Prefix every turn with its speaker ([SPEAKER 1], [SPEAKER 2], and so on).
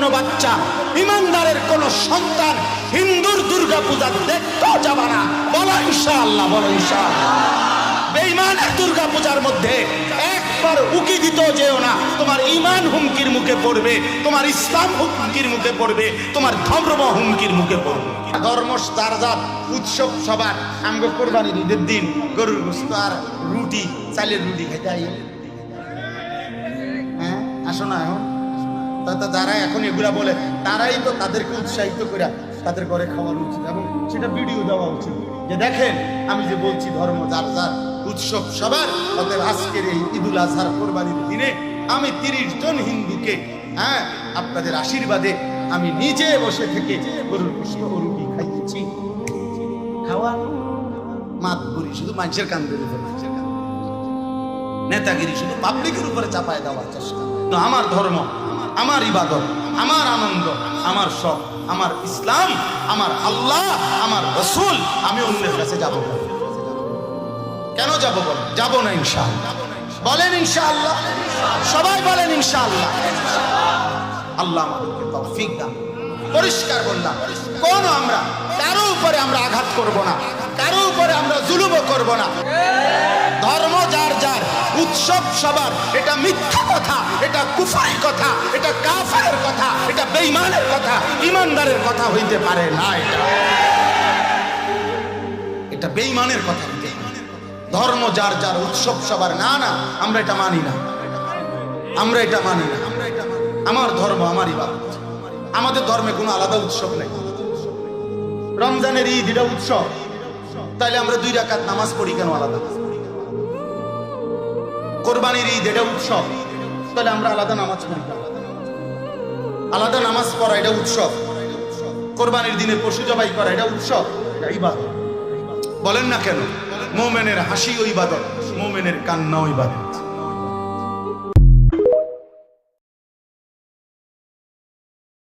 [SPEAKER 1] কোনো বাচ্চা, ইমানদারের কোনো সন্তান হিন্দুর দুর্গা পূজা দেখতেও যাবে না। বলো ইনশাআল্লাহ, বলো ইনশাআল্লাহ। বেঈমানের দুর্গা পূজার মধ্যে একবার উকি দিতেও যেও না, তোমার ঈমান হুমকির মুখে পড়বে, তোমার ইসলাম হুমকির মুখে পড়বে, তোমার ধর্ম হুমকির মুখে পড়বে। ধর্ম তারজাত উৎসব সবার আমগো কোরবানির ঈদের দিন গরুর গোশত আর রুটি, চালের রুটি খাইতে আই। হ্যাঁ আসো না এখন তা যারা এখন এগুলা বলে তারাই তো তাদেরকে উৎসাহিত করে তাদের ঘরে খাওয়ানো উচিত এবং সেটা ভিডিও দেওয়া উচিত যে দেখেন আমি যে বলছি ধর্ম যার যার উৎসব সবার। অতএব আজকের এই ঈদুল আজহার কোরবানির দিনে আমি 30 জন হিন্দুকে আপনাদের আশীর্বাদে আমি নিজে বসে থেকে গরুর গোশত ও রুটি খাইয়েছি। খাওয়া মাতবুরি শুধু মানুষের কান্দের উপর, নেতাগিরি শুধু পাবলিকের উপরে চাপায় দেওয়ার চেষ্টা। তো আমার ধর্ম, আমার ইবাদত, আমার আনন্দ, আমার শখ, আমার ইসলাম, আমার আল্লাহ, আমার রসুল, আমি অন্যের কাছে যাব না। কেন যাব? বল যাব না ইনশাআল্লাহ। বলেন ইনশাআল্লাহ, সবাই বলেন ইনশাআল্লাহ। আল্লাহ আমাদেরকে তৌফিক দান। পরিষ্কার বললাম, কোন আমরা কারো উপরে আমরা আঘাত করব না, কারো উপরে আমরা জুলুমও করব না। ধর্ম যার যার, উৎসব সবার, এটা মিথ্যা কথা, এটা কুফরি কথা, এটা কাফেরের কথা, এটা বেঈমানের কথা, ইমানদারের কথা হইতে পারে না। এটা বেঈমানের কথা হইতে পারে। ধর্ম যার যার, উৎসব সবার, না না আমরা এটা মানি না, আমরা এটা মানি না। আমার ধর্ম, আমার ইবাদত। আমাদের ধর্মে কোনো আলাদা উৎসব নেই। রমজানের ঈদ এটা উৎসব, তাইলে আমরা 2 রাকাত নামাজ পড়ি কেন আলাদা? কোরবানির ঈদ এটা উৎসব, তাহলে আমরা আলাদা নামাজ পড়ি। আলাদা নামাজ পড়া এটা উৎসব, কোরবানির দিনে পশু জবাই করা এটা উৎসব, এটা ইবাদত। বলেন না কেন? মুমিনের হাসি ও ইবাদত, মুমিনের কান্না ও ইবাদত।